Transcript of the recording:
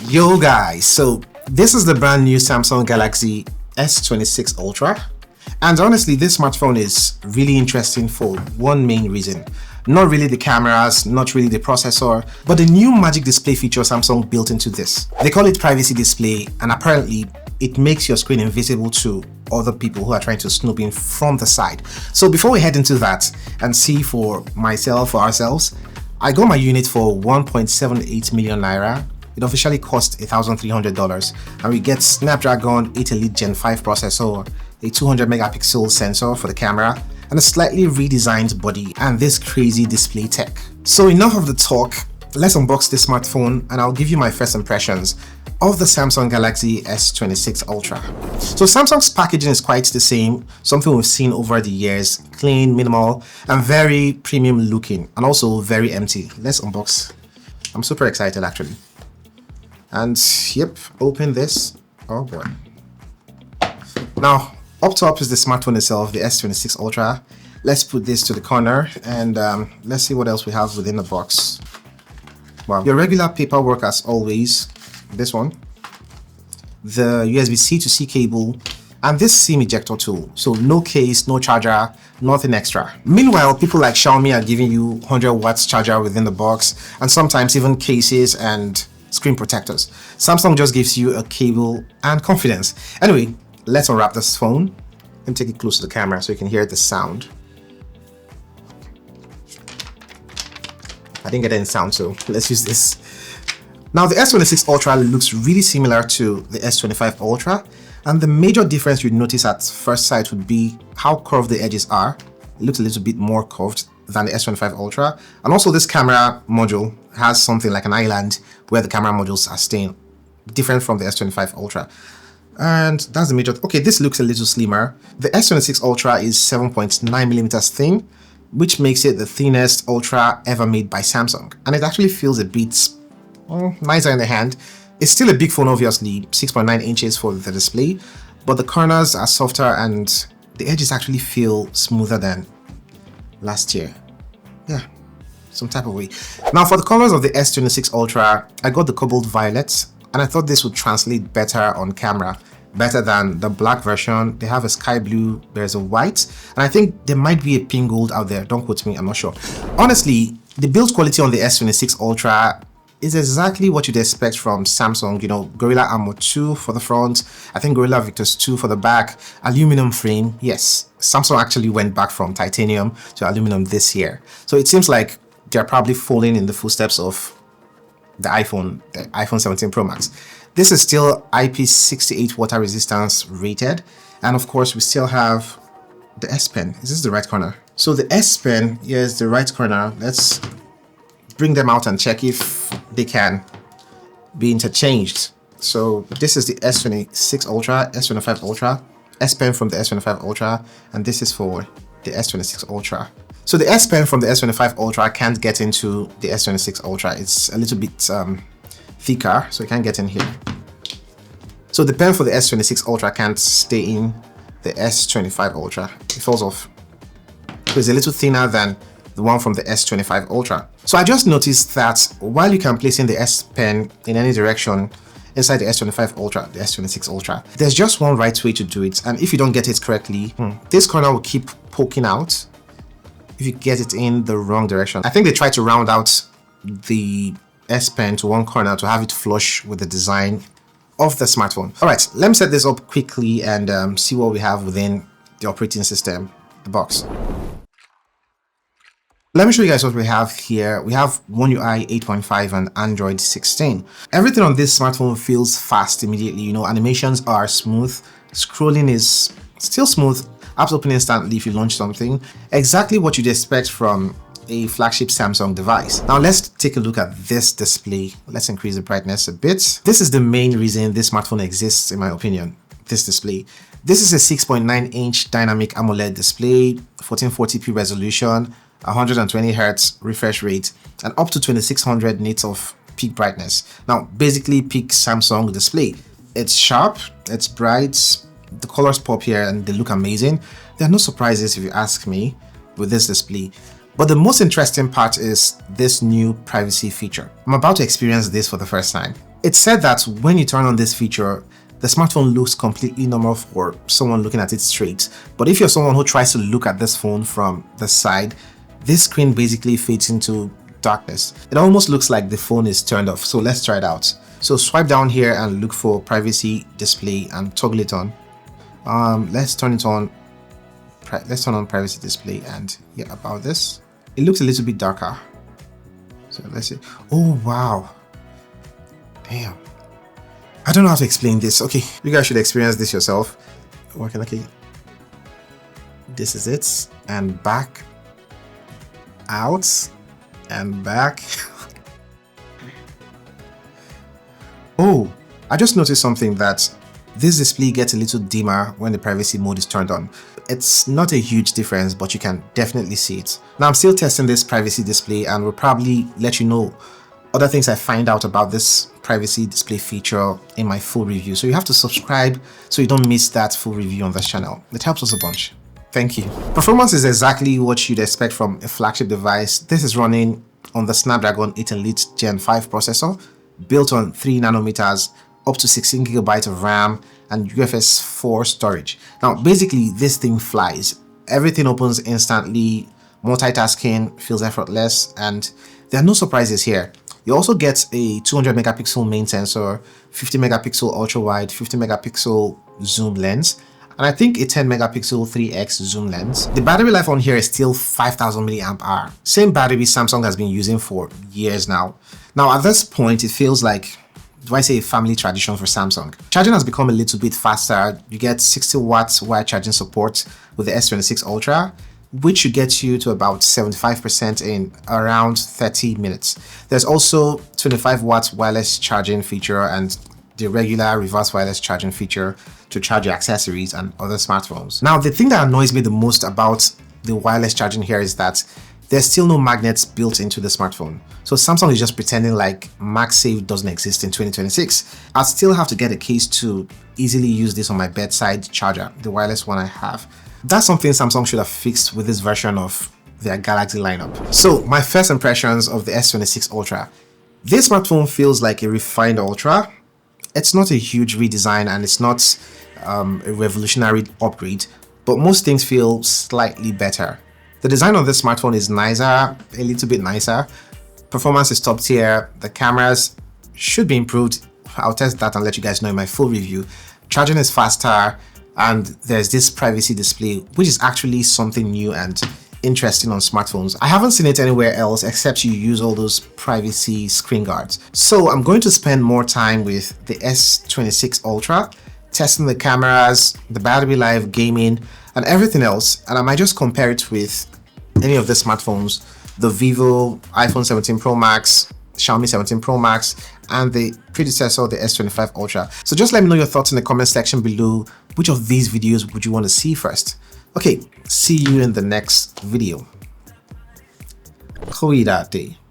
Yo guys, so this is the brand new Samsung Galaxy S26 Ultra, and honestly this smartphone is really interesting for one main reason. Not really the cameras, not really the processor, but the new magic display feature Samsung built into this. They call it privacy display, and apparently it makes your screen invisible to other people who are trying to snoop in from the side. So before we head into that and see for myself or ourselves, I got my unit for 1.78 million naira. It officially cost $1,300, and we get Snapdragon 8 Elite Gen 5 processor, a 200 megapixel sensor for the camera, and a slightly redesigned body, and this crazy display tech. So enough of the talk, let's unbox this smartphone and I'll give you my first impressions of the Samsung Galaxy S26 Ultra. So Samsung's packaging is quite the same, something we've seen over the years, clean, minimal, and very premium looking, and also very empty. Let's unbox. I'm super excited actually. And yep, open this. Oh boy. Now, up top is the smartphone itself, the S26 Ultra. Let's put this to the corner and let's see what else we have within the box. Wow, your regular paperwork as always. This one, the USB-C to C cable, and this SIM ejector tool. So no case, no charger, nothing extra. Meanwhile, people like Xiaomi are giving you 100 watts charger within the box, and sometimes even cases and screen protectors. Samsung just gives you a cable and confidence. Anyway, let's unwrap this phone. Let me take it close to the camera so you can hear the sound. I didn't get any sound, so let's use this. Now, the S26 Ultra looks really similar to the S25 Ultra, and the major difference you'd notice at first sight would be how curved the edges are. It looks a little bit more curved than the S25 Ultra, and also this camera module has something like an island where the camera modules are staying, different from the S25 Ultra. And that's the major. Okay, this looks a little slimmer. The S26 Ultra is 7.9 millimeters thin, which makes it the thinnest Ultra ever made by Samsung, and it actually feels a bit nicer in the hand. It's still a big phone, obviously, 6.9 inches for the display, but the corners are softer and the edges actually feel smoother than last year. Yeah, some type of way. Now, for the colors of the S26 Ultra, I got the cobalt violet, and I thought this would translate better on camera, better than the black version. They have a sky blue, there's a white, and I think there might be a pink gold out there. Don't quote me, I'm not sure. Honestly, the build quality on the S26 Ultra is exactly what you'd expect from Samsung. You know, Gorilla Armor 2 for the front, I think Gorilla Victus 2 for the back, aluminum frame. Yes, Samsung actually went back from titanium to aluminum this year. So it seems like they're probably following in the footsteps of the iPhone 17 Pro Max. This is still IP68 water resistance rated, and of course we still have the S Pen. Is this the right corner? So the S Pen, here's the right corner. Let's bring them out and check if they can be interchanged. So this is the S26 Ultra, S25 Ultra, S Pen from the S25 Ultra, and this is for the S26 Ultra. So the S Pen from the S25 Ultra can't get into the S26 Ultra. It's a little bit thicker, so it can't get in here. So the pen for the S26 Ultra can't stay in the S25 Ultra. It falls off. So it's a little thinner than the one from the S25 Ultra. So I just noticed that while you can place in the S Pen in any direction inside the S25 Ultra, the S26 Ultra, there's just one right way to do it, and if you don't get it correctly, this corner will keep poking out if you get it in the wrong direction. I think they tried to round out the S Pen to one corner to have it flush with the design of the smartphone. All right, let me set this up quickly and see what we have within the operating system, the box. Let me show you guys what we have here. We have One UI 8.5 and Android 16. Everything on this smartphone feels fast immediately. You know, animations are smooth. Scrolling is still smooth. Apps open instantly if you launch something. Exactly what you'd expect from a flagship Samsung device. Now let's take a look at this display. Let's increase the brightness a bit. This is the main reason this smartphone exists, in my opinion, this display. This is a 6.9-inch dynamic AMOLED display, 1440p resolution, 120 Hz refresh rate, and up to 2600 nits of peak brightness. Now, basically peak Samsung display. It's sharp, it's bright, the colors pop here and they look amazing. There are no surprises if you ask me with this display. But the most interesting part is this new privacy feature. I'm about to experience this for the first time. It's said that when you turn on this feature, the smartphone looks completely normal for someone looking at it straight. But if you're someone who tries to look at this phone from the side, this screen basically fades into darkness. It almost looks like the phone is turned off. So let's try it out. So swipe down here and look for privacy display and toggle it on. Let's turn it on. Let's turn on privacy display, and yeah, about this. It looks a little bit darker. So let's see. Oh wow. Damn. I don't know how to explain this. Okay, you guys should experience this yourself. Okay. This is it. And back. Out. And back. Oh, I just noticed something, that this display gets a little dimmer when the privacy mode is turned on. It's not a huge difference, but you can definitely see it. Now I'm still testing this privacy display, and will probably let you know other things I find out about this privacy display feature in my full review. So you have to subscribe so you don't miss that full review on this channel. It helps us a bunch. Thank you. Performance is exactly what you'd expect from a flagship device. This is running on the Snapdragon 8 Elite Gen 5 processor, built on 3 nanometers, up to 16 gigabytes of RAM, and UFS 4 storage. Now, basically, this thing flies. Everything opens instantly, multitasking feels effortless, and there are no surprises here. You also get a 200 megapixel main sensor, 50 megapixel ultra wide, 50 megapixel zoom lens, and I think a 10 megapixel 3x zoom lens. The battery life on here is still 5000 milliamp hour. Same battery Samsung has been using for years now. Now at this point, it feels like, do I say, a family tradition for Samsung. Charging has become a little bit faster. You get 60 watts wire charging support with the S26 Ultra, which should get you to about 75% in around 30 minutes. There's also 25 watts wireless charging feature and the regular reverse wireless charging feature to charge your accessories and other smartphones. Now, the thing that annoys me the most about the wireless charging here is that there's still no magnets built into the smartphone. So Samsung is just pretending like MagSafe doesn't exist in 2026. I'll still have to get a case to easily use this on my bedside charger, the wireless one I have. That's something Samsung should have fixed with this version of their Galaxy lineup. So my first impressions of the S26 Ultra. This smartphone feels like a refined Ultra. It's not a huge redesign and it's not a revolutionary upgrade, but most things feel slightly better. The design of this smartphone is nicer, a little bit nicer. Performance is top tier. The cameras should be improved. I'll test that and let you guys know in my full review. Charging is faster, and there's this privacy display, which is actually something new and interesting on smartphones. I haven't seen it anywhere else except you use all those privacy screen guards. So I'm going to spend more time with the S26 Ultra, testing the cameras, the battery life, gaming, and everything else. And I might just compare it with any of the smartphones, the Vivo iPhone 17 Pro Max, Xiaomi 17 Pro Max, and the predecessor, the S25 Ultra. So just let me know your thoughts in the comment section below. Which of these videos would you want to see first? Okay, see you in the next video. Cuídate.